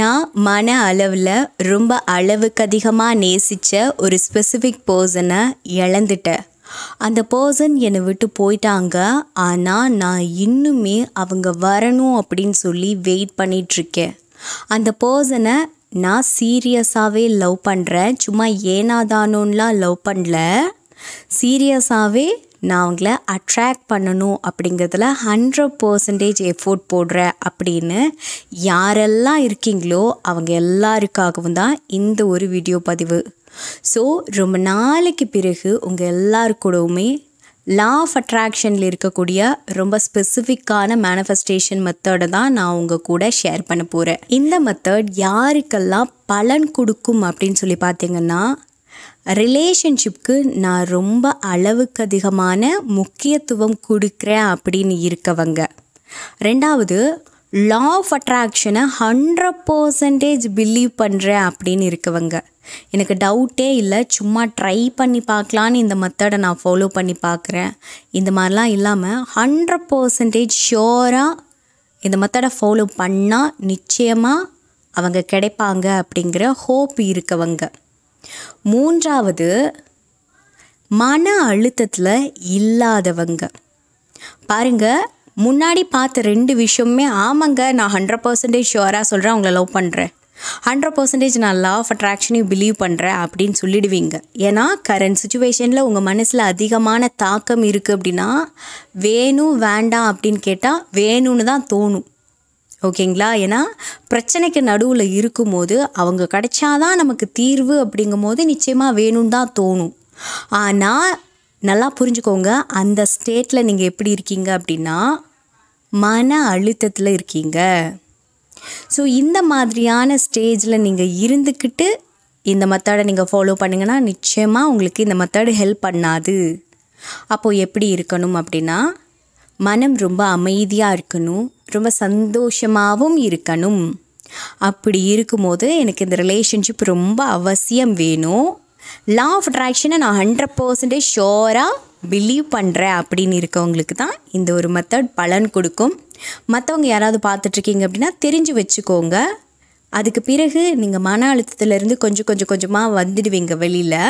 நான் மன அளவில் ரொம்ப அளவுக்கு அதிகமாக நேசித்த ஒரு ஸ்பெசிஃபிக் பர்சனை இழந்துட்டேன். அந்த பர்சன் என்னை விட்டு போயிட்டாங்க. ஆனால் நான் இன்னுமே அவங்க வரணும் அப்படின்னு சொல்லி வெயிட் பண்ணிகிட்ருக்கேன். அந்த பர்சனை நான் சீரியஸாகவே லவ் பண்ணுறேன். சும்மா ஏனாதானோன்னுலாம் லவ் பண்ணல. சீரியஸாகவே நான் அவங்கள அட்ராக்ட் பண்ணணும் அப்படிங்கிறதுல 100% எஃபோர்ட் போடுறேன் அப்படின்னு யாரெல்லாம் இருக்கீங்களோ அவங்க எல்லாருக்காகவும் தான் இந்த ஒரு வீடியோ பதிவு. ஸோ ரொம்ப நாளைக்கு பிறகு உங்கள் எல்லாருக்கூடவுமே லா ஆஃப் அட்ராக்ஷனில் இருக்கக்கூடிய ரொம்ப ஸ்பெசிஃபிக்கான மேனிஃபெஸ்டேஷன் மெத்தடை தான் நான் உங்கள் கூட ஷேர் பண்ண போகிறேன். இந்த மெத்தட் யாருக்கெல்லாம் பலன் கொடுக்கும் அப்படின்னு சொல்லி பார்த்தீங்கன்னா, ரிலேஷன்ஷிப்க்கு நான் ரொம்ப அளவுக்கு அதிகமான முக்கியத்துவம் கொடுக்குறேன் அப்படின்னு இருக்கவங்க. ரெண்டாவது, லா ஆஃப் அட்ராக்ஷனை 100% பிலீவ் பண்ணுறேன் அப்படின்னு இருக்கவங்க. எனக்கு டவுட்டே இல்லை, சும்மா ட்ரை பண்ணி பார்க்கலான்னு இந்த மெத்தடை நான் ஃபாலோ பண்ணி பார்க்குறேன். இந்த மாதிரிலாம் இல்லாமல் 100% ஷியோராக இந்த மெத்தடை ஃபாலோ பண்ணால் நிச்சயமாக அவங்க கிடைப்பாங்க அப்படிங்கிற ஹோப் இருக்கவங்க. மூன்றாவது, மன அழுத்தத்தில் இல்லாதவங்க. பாருங்கள், முன்னாடி பார்த்த 2 விஷயமே ஆமாங்க, நான் 100% ஷுவராக சொல்கிறேன் அவங்கள லவ் பண்ணுறேன், 100% நான் லா ஆஃப் அட்ராக்ஷனையும் பிலீவ் பண்ணுறேன் அப்படின்னு சொல்லிடுவீங்க. ஏன்னா கரண்ட் சுச்சுவேஷனில் உங்கள் மனசில் அதிகமான தாக்கம் இருக்குது அப்படின்னா வேணும் வேண்டாம் அப்படின்னு கேட்டால் வேணும்னு தான் தோணும். ஓகேங்களா? ஏன்னா பிரச்சனைக்கு நடுவில் இருக்கும்போது அவங்க கிடைச்சாதான் நமக்கு தீர்வு அப்படிங்கும்போது நிச்சயமாக வேணும்னு தான் தோணும். ஆனால் நல்லா புரிஞ்சுக்கோங்க, அந்த ஸ்டேட்டில் நீங்கள் எப்படி இருக்கீங்க அப்படின்னா மன அழுத்தத்தில் இருக்கீங்க. ஸோ இந்த மாதிரியான ஸ்டேஜில் நீங்கள் இருந்துக்கிட்டு இந்த மெத்தடை நீங்கள் ஃபாலோ பண்ணிங்கன்னா நிச்சயமாக உங்களுக்கு இந்த மெத்தடு ஹெல்ப் பண்ணாது. அப்போது எப்படி இருக்கணும் அப்படின்னா, மனம் ரொம்ப அமைதியாக இருக்கணும், ரொம்ப சந்தோஷமாகவும் இருக்கணும். அப்படி இருக்கும்போது எனக்கு இந்த ரிலேஷன்ஷிப் ரொம்ப அவசியம் வேணும், லா ஆஃப் அட்ராக்ஷனை நான் 100% ஷோராக பிலீவ் பண்ணுறேன் அப்படின்னு இருக்கவங்களுக்கு தான் இந்த ஒரு மெத்தட் பலன் கொடுக்கும். மற்றவங்க யாராவது பார்த்துட்ருக்கீங்க அப்படின்னா தெரிஞ்சு வச்சுக்கோங்க. அதுக்கு பிறகு நீங்கள் மன அழுத்தத்துலேருந்து கொஞ்சமாக வந்துடுவீங்க வெளியில்.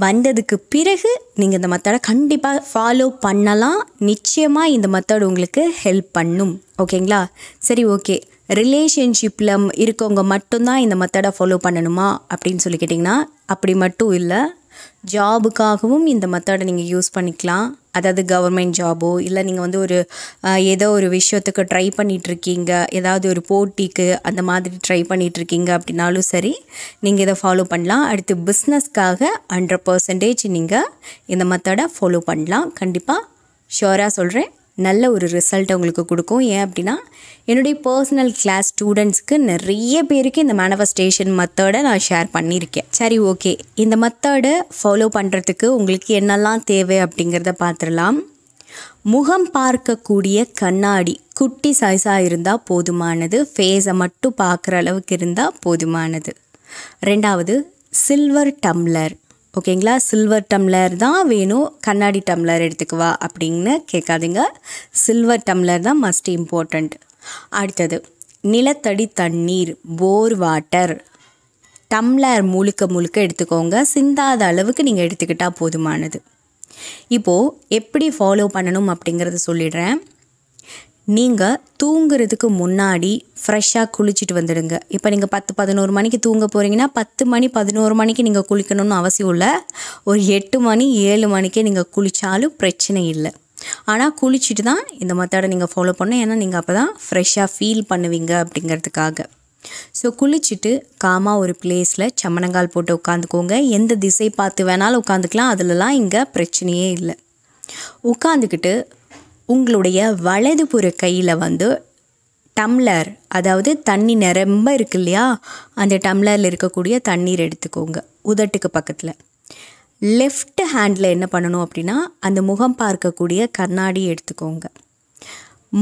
வந்ததுக்கு பிறகு நீங்கள் இந்த மெத்தடை கண்டிப்பாக ஃபாலோ பண்ணலாம். நிச்சயமாக இந்த மெத்தட் உங்களுக்கு ஹெல்ப் பண்ணும். ஓகேங்களா? சரி, ஓகே. ரிலேஷன்ஷிப்பில் இருக்கவங்க மட்டும்தான் இந்த மெத்தடை ஃபாலோ பண்ணணுமா அப்படின்னு சொல்லி கேட்டிங்கன்னா அப்படி மட்டும் இல்லை. ஜாபுக்காகவும் இந்த மெத்தடை நீங்கள் யூஸ் பண்ணிக்கலாம். அதாவது கவர்மெண்ட் ஜாபோ, இல்லை நீங்கள் ஒரு ஏதோ ஒரு விஷயத்துக்கு ட்ரை பண்ணிகிட்ருக்கீங்க, ஏதாவது ஒரு போட்டிக்கு அந்த மாதிரி ட்ரை பண்ணிகிட்ருக்கீங்க அப்படின்னாலும் சரி, நீங்கள் இதை ஃபாலோ பண்ணலாம். அடுத்து பிஸ்னஸ்க்காக 100% நீங்கள் இந்த மெத்தடை ஃபாலோ பண்ணலாம். கண்டிப்பாக ஷுவராக சொல்கிறேன், நல்ல ஒரு ரிசல்ட்டை உங்களுக்கு கொடுக்கும். ஏன் அப்படின்னா என்னுடைய பர்சனல் கிளாஸ் ஸ்டூடெண்ட்ஸ்க்கு நிறைய பேருக்கு இந்த மேனிஃபெஸ்டேஷன் மெத்தடை நான் ஷேர் பண்ணியிருக்கேன். சரி, ஓகே. இந்த மெத்தடை ஃபாலோ பண்ணுறதுக்கு உங்களுக்கு என்னெல்லாம் தேவை அப்படிங்கிறத பார்த்துடலாம். முகம் பார்க்கக்கூடிய கண்ணாடி குட்டி சைஸாக இருந்தால் போதுமானது. ஃபேஸை மட்டும் பார்க்குற அளவுக்கு இருந்தால் போதுமானது. ரெண்டாவது, சில்வர் டம்ளர். ஓகேங்களா? சில்வர் டம்ளர் தான் வேணும், கண்ணாடி டம்ளர் எடுத்துக்குவா அப்படின்னு கேட்காதீங்க. சில்வர் டம்ளர் தான் மஸ்ட் இம்பார்ட்டண்ட். அடுத்தது, நிலத்தடி தண்ணீர், போர் வாட்டர். டம்ளர் முழுக்க எடுத்துக்கோங்க, சிந்தாத அளவுக்கு நீங்கள் எடுத்துக்கிட்டால் போதுமானது. இப்போது எப்படி ஃபாலோ பண்ணணும் அப்படிங்கிறத சொல்லிடுறேன். நீங்கள் தூங்குறதுக்கு முன்னாடி ஃப்ரெஷ்ஷாக குளிச்சுட்டு வந்துடுங்க. இப்போ நீங்கள் 10-11 மணிக்கு தூங்க போகிறீங்கன்னா 10 மணி 11 மணிக்கு நீங்கள் குளிக்கணும்னு அவசியம் இல்லை. ஒரு 8 மணி 7 மணிக்கே நீங்கள் குளித்தாலும் பிரச்சனை இல்லை. ஆனால் குளிச்சுட்டு தான் இந்த மெத்தடை நீங்கள் ஃபாலோ பண்ணணும். ஏன்னா நீங்கள் அப்போ தான் ஃப்ரெஷ்ஷாக ஃபீல் பண்ணுவீங்க அப்படிங்கிறதுக்காக. ஸோ குளிச்சுட்டு காமாக ஒரு பிளேஸில் சம்மணங்கால் போட்டு உட்காந்துக்கோங்க. எந்த திசை பார்த்து வேணாலும் உட்காந்துக்கலாம், அதிலலாம் இங்கே பிரச்சனையே இல்லை. உட்காந்துக்கிட்டு உங்களுடைய வலதுபுற கையில் டம்ளர், அதாவது தண்ணி நிரம்ப இருக்கு இல்லையா, அந்த டம்ளரில் இருக்கக்கூடிய தண்ணீர் எடுத்துக்கோங்க உதட்டுக்கு பக்கத்தில். லெஃப்ட் ஹேண்டில் என்ன பண்ணணும் அப்படின்னா அந்த முகம் பார்க்கக்கூடிய கண்ணாடி எடுத்துக்கோங்க.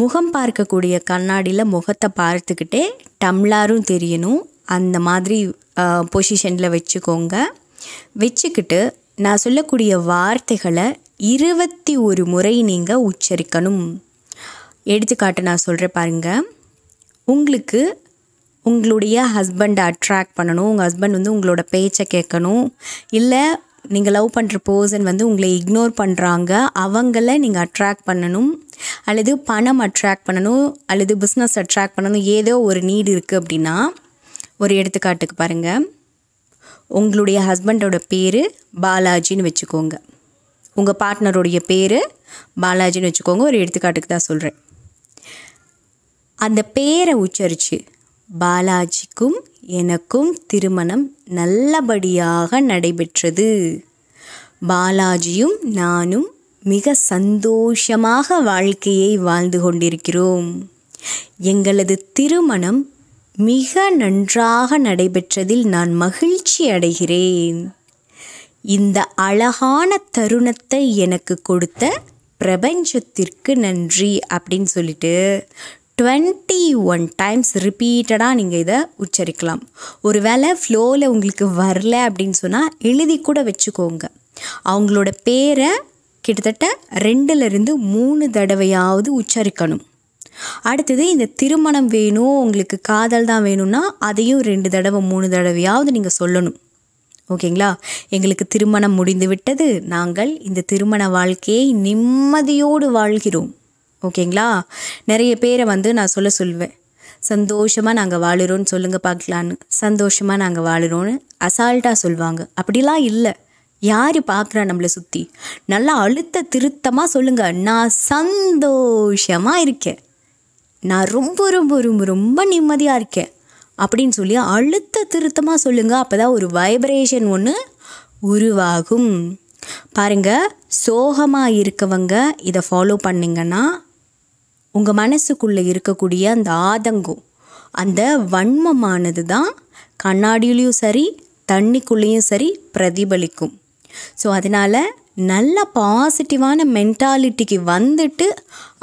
முகம் பார்க்கக்கூடிய கண்ணாடியில் முகத்தை பார்த்துக்கிட்டே டம்ளரும் தெரியணும். அந்த மாதிரி பொசிஷனில் வச்சுக்கோங்க. வச்சுக்கிட்டு நான் சொல்லக்கூடிய வார்த்தைகளை 21 முறை நீங்கள் உச்சரிக்கணும். எடுத்துக்காட்டு நான் சொல்கிறேன் பாருங்கள். உங்களுக்கு உங்களுடைய ஹஸ்பண்டை அட்ராக்ட் பண்ணணும். உங்கள் ஹஸ்பண்ட் வந்து உங்களோட பேச்சை கேட்கணும். இல்லை நீங்கள் லவ் பண்ணுற பர்சன் வந்து உங்களை இக்னோர் பண்ணுறாங்க, அவங்கள நீங்கள் அட்ராக்ட் பண்ணணும். அல்லது பணம் அட்ராக்ட் பண்ணணும், அல்லது பிஸ்னஸ் அட்ராக்ட் பண்ணணும். ஏதோ ஒரு நீடு இருக்குது அப்படின்னா, ஒரு எடுத்துக்காட்டுக்கு பாருங்கள். உங்களுடைய ஹஸ்பண்டோட பேர் பாலாஜின்னு வச்சுக்கோங்க. உங்கள் பார்ட்னருடைய பேர் பாலாஜின்னு வச்சுக்கோங்க. ஒரு எடுத்துக்காட்டுக்கு தான் சொல்கிறேன். அந்த பேரை உச்சரித்து பாலாஜிக்கும் எனக்கும் திருமணம் நல்லபடியாக நடைபெற்றது. பாலாஜியும் நானும் மிக சந்தோஷமாக வாழ்க்கையை வாழ்ந்து கொண்டிருக்கிறோம். எங்களது திருமணம் மிக நன்றாக நடைபெற்றதில் நான் மகிழ்ச்சி அடைகிறேன். இந்த அழகான தருணத்தை எனக்கு கொடுத்த பிரபஞ்சத்திற்கு நன்றி அப்படின்னு சொல்லிட்டு 21 டைம்ஸ் ரிப்பீட்டடாக நீங்கள் இதை உச்சரிக்கலாம். ஒரு வேளை ஃப்ளோவில் உங்களுக்கு வரல அப்படின்னு சொன்னால் எழுதி கூட வச்சுக்கோங்க. அவங்களோட பேரை கிட்டத்தட்ட 2-3 தடவையாவது உச்சரிக்கணும். அடுத்தது இந்த திருமணம் வேணும், உங்களுக்கு காதல் தான் வேணும்னா அதையும் 2 தடவை 3 தடவையாவது நீங்கள் சொல்லணும். ஓகேங்களா? எங்களுக்கு திருமணம் முடிந்து விட்டது, நாங்கள் இந்த திருமண வாழ்க்கையை நிம்மதியோடு வாழ்கிறோம். ஓகேங்களா? நிறைய பேரை வந்து நான் சொல்லுவேன், சந்தோஷமாக நாங்கள் வாழுறோன்னு சொல்லுங்கள் பார்க்கலான்னு. சந்தோஷமாக நாங்கள் வாழுறோன்னு அசால்ட்டாக சொல்லுவாங்க. அப்படிலாம் இல்லை. யார் பார்க்குறா நம்மளை சுற்றி? நல்லா அழுத்த திருத்தமாக சொல்லுங்கள், நான் சந்தோஷமாக இருக்கேன், நான் ரொம்ப ரொம்ப ரொம்ப ரொம்ப நிம்மதியாக இருக்கேன் அப்படின்னு சொல்லி அழுத்த திருத்தமாக சொல்லுங்கள். அப்போ தான் ஒரு வைப்ரேஷன் ஒன்று உருவாகும். பாருங்கள், சோகமாக இருக்கவங்க இதை ஃபாலோ பண்ணிங்கன்னா உங்கள் மனசுக்குள்ளே இருக்கக்கூடிய அந்த ஆதங்கம், அந்த வன்மமானது தான் கண்ணாடியிலையும் சரி தண்ணிக்குள்ளேயும் சரி பிரதிபலிக்கும். ஸோ அதனால் நல்ல பாசிட்டிவான மென்டாலிட்டிக்கு வந்துட்டு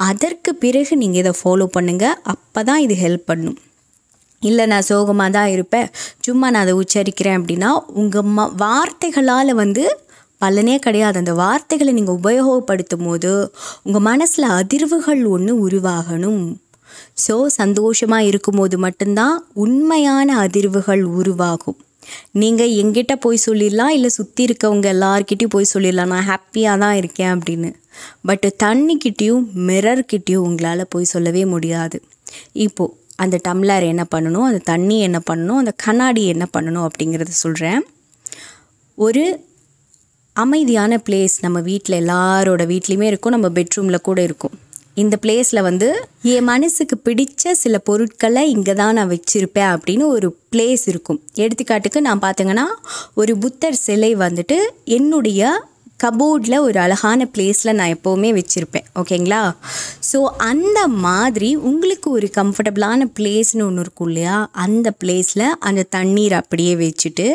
அதற்கு பிறகு நீங்கள் இதை ஃபாலோ பண்ணுங்கள். அப்போ தான் இது ஹெல்ப் பண்ணும். இல்லை நான் சோகமாக தான் இருப்பேன், சும்மா நான் அதை உச்சரிக்கிறேன் அப்படின்னா உங்கள் வார்த்தைகளால் வந்து பலனே கிடையாது. அந்த வார்த்தைகளை நீங்கள் உபயோகப்படுத்தும் போது உங்கள் மனசில் அதிர்வுகள் ஒன்று உருவாகணும். ஸோ சந்தோஷமாக இருக்கும்போது மட்டும்தான் உண்மையான அதிர்வுகள் உருவாகும். நீங்கள் எங்கிட்ட போய் சொல்லிடலாம், இல்லை சுற்றி இருக்கவங்க எல்லார்கிட்டையும் போய் சொல்லிடலாம் நான் ஹாப்பியாக தான் இருக்கேன் அப்படின்னு. பட்டு தண்ணிக்கிட்டேயும் மிரர்கிட்டையும் உங்களால் போய் சொல்லவே முடியாது. இப்போது அந்த டம்ளர் என்ன பண்ணணும், அந்த தண்ணி என்ன பண்ணணும், அந்த கண்ணாடி என்ன பண்ணணும் அப்படிங்கிறத சொல்கிறேன். ஒரு அமைதியான பிளேஸ் நம்ம வீட்டில் எல்லாரோட வீட்லேயுமே இருக்கும், நம்ம பெட்ரூமில் கூட இருக்கும். இந்த பிளேஸில் வந்து என் மனசுக்கு பிடிச்ச சில பொருட்களை இங்கே தான் நான் வச்சுருப்பேன் அப்படின்னு ஒரு பிளேஸ் இருக்கும். எடுத்துக்காட்டுக்கு நான் பார்த்தீங்கன்னா ஒரு புத்தர் சிலை வந்துட்டு என்னுடைய கபோர்டில் ஒரு அழகான பிளேஸில் நான் எப்போவுமே வச்சுருப்பேன். ஓகேங்களா? ஸோ அந்த மாதிரி உங்களுக்கு ஒரு கம்ஃபர்டபுளான பிளேஸ்னு ஒன்று இருக்கும் இல்லையா, அந்த பிளேஸில் அந்த தண்ணீர் அப்படியே வச்சுட்டு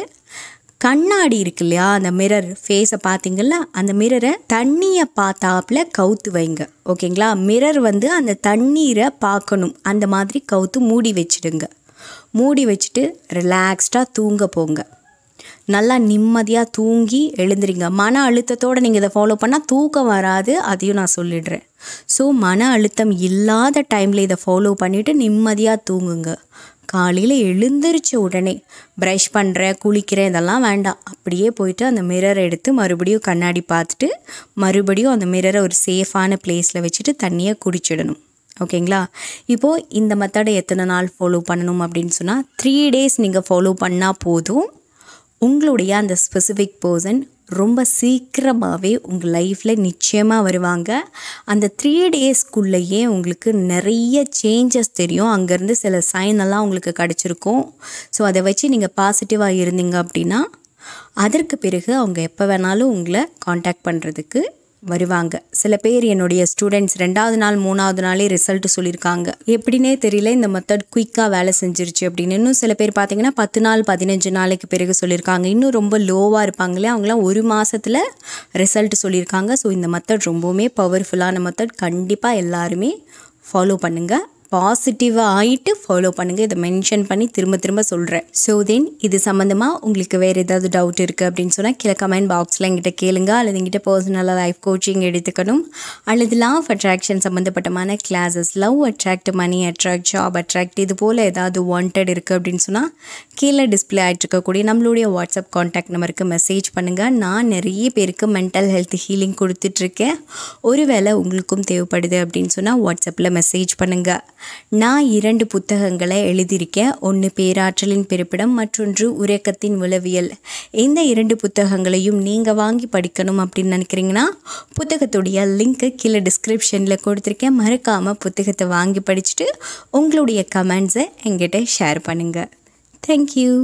கண்ணாடி இருக்கு இல்லையா, அந்த மிரர் ஃபேஸை பார்த்தீங்கள்ல, அந்த மிரரை தண்ணியை பார்த்தாப்புல கவுத்து வைங்க. ஓகேங்களா? மிரர் வந்து அந்த தண்ணீரை பார்க்கணும், அந்த மாதிரி கவுத்து மூடி வச்சுடுங்க. மூடி வச்சுட்டு ரிலாக்ஸ்டாக தூங்க போங்க. நல்லா நிம்மதியாக தூங்கி எழுந்துறீங்க. மன அழுத்தத்தோடு நீங்கள் இதை ஃபாலோ பண்ணால் தூக்கம் வராது, அதையும் நான் சொல்லிடுறேன். ஸோ மன அழுத்தம் இல்லாத டைமில் இதை ஃபாலோ பண்ணிவிட்டு நிம்மதியாக தூங்குங்க. காலையில் எழுந்திரிச்ச உடனே ப்ரஷ் பண்ணுறேன் குளிக்கிறேன் இதெல்லாம் வேண்டாம், அப்படியே போயிட்டு அந்த மிரரை எடுத்து மறுபடியும் கண்ணாடி பார்த்துட்டு மறுபடியும் அந்த மிரரை ஒரு சேஃபான பிளேஸில் வச்சுட்டு தண்ணியை குடிச்சிடணும். ஓகேங்களா? இப்போது இந்த மெத்தடை எத்தனை நாள் ஃபாலோ பண்ணணும் அப்படின்னு சொன்னால் 3 days நீங்கள் ஃபாலோ பண்ணால் போதும். உங்களுடைய அந்த ஸ்பெசிஃபிக் பர்சன் ரொம்ப சீக்கிரமாகவே உங்கள் லைஃப்பில் நிச்சயமாக வருவாங்க. அந்த 3 daysக்குள்ளேயே உங்களுக்கு நிறைய சேஞ்சஸ் தெரியும். அங்கேருந்து சில சைன் எல்லாம் உங்களுக்கு கிடச்சிருக்கும். ஸோ அதை வச்சு நீங்கள் பாசிட்டிவாக இருந்தீங்க அப்படின்னா அதற்கு பிறகு அவங்க எப்போ வேணாலும் உங்களை காண்டாக்ட் பண்ணுறதுக்கு வருவாங்க. சில பேர் என்னுடைய ஸ்டூடெண்ட்ஸ் 2வது நாள் 3வது நாளே ரிசல்ட் சொல்லியிருக்காங்க. எப்படின்னே தெரியல, இந்த மெத்தட் குயிக்காக வேலை செஞ்சிருச்சு அப்படின்னு. இன்னும் சில பேர் பார்த்தீங்கன்னா 10 நாள் 15 நாளைக்கு பிறகு சொல்லியிருக்காங்க. இன்னும் ரொம்ப லோவாக இருப்பாங்களே, அவங்களாம் 1 மாதத்தில் ரிசல்ட் சொல்லியிருக்காங்க. ஸோ இந்த மெத்தட் ரொம்பவுமே பவர்ஃபுல்லான மெத்தட். கண்டிப்பாக எல்லாருமே ஃபாலோ பண்ணுங்கள், பாசிட்டிவாக ஆகிட்டு ஃபாலோ பண்ணுங்கள். இதை மென்ஷன் பண்ணி திரும்ப திரும்ப சொல்கிறேன். ஸோ தென் இது சம்மந்தமாக உங்களுக்கு வேறு ஏதாவது டவுட் இருக்குது அப்படின்னு சொன்னால் கீழே கமெண்ட் பாக்ஸில் எங்கிட்ட கேளுங்க. அல்லது எங்கிட்ட பர்சனலாக லைஃப் கோச்சிங் எடுத்துக்கணும், அல்லது லா ஆஃப் அட்ராக்ஷன் சம்மந்தப்பட்டமான classes, love attract, money attract, job attract, இது போல் ஏதாவது வாண்டட் இருக்குது அப்படின்னு சொன்னால் கீழே டிஸ்பிளே ஆகிட்டு இருக்கக்கூடிய நம்மளுடைய வாட்ஸ்அப் கான்டாக்ட் நம்பருக்கு மெசேஜ் பண்ணுங்கள். நான் நிறைய பேருக்கு மென்டல் ஹெல்த் ஹீலிங் கொடுத்துட்ருக்கேன். ஒருவேளை உங்களுக்கும் தேவைப்படுது அப்படின்னு சொன்னால் வாட்ஸ்அப்பில் மெசேஜ் பண்ணுங்கள். நான் 2 புத்தகங்களை எழுதியிருக்கேன். ஒன்று பேராற்றலின் பிறப்பிடம், மற்றொன்று உரக்கத்தின் உளவியல். இந்த 2 புத்தகங்களையும் நீங்கள் வாங்கி படிக்கணும் அப்படின்னு நினைக்கிறீங்கன்னா புத்தகத்துடைய லிங்க்கு கீழே டிஸ்கிரிப்ஷனில் கொடுத்துருக்கேன். மறக்காமல் புத்தகத்தை வாங்கி படிச்சுட்டு உங்களுடைய கமெண்ட்ஸை எங்கிட்ட ஷேர் பண்ணுங்கள். தேங்க்யூ.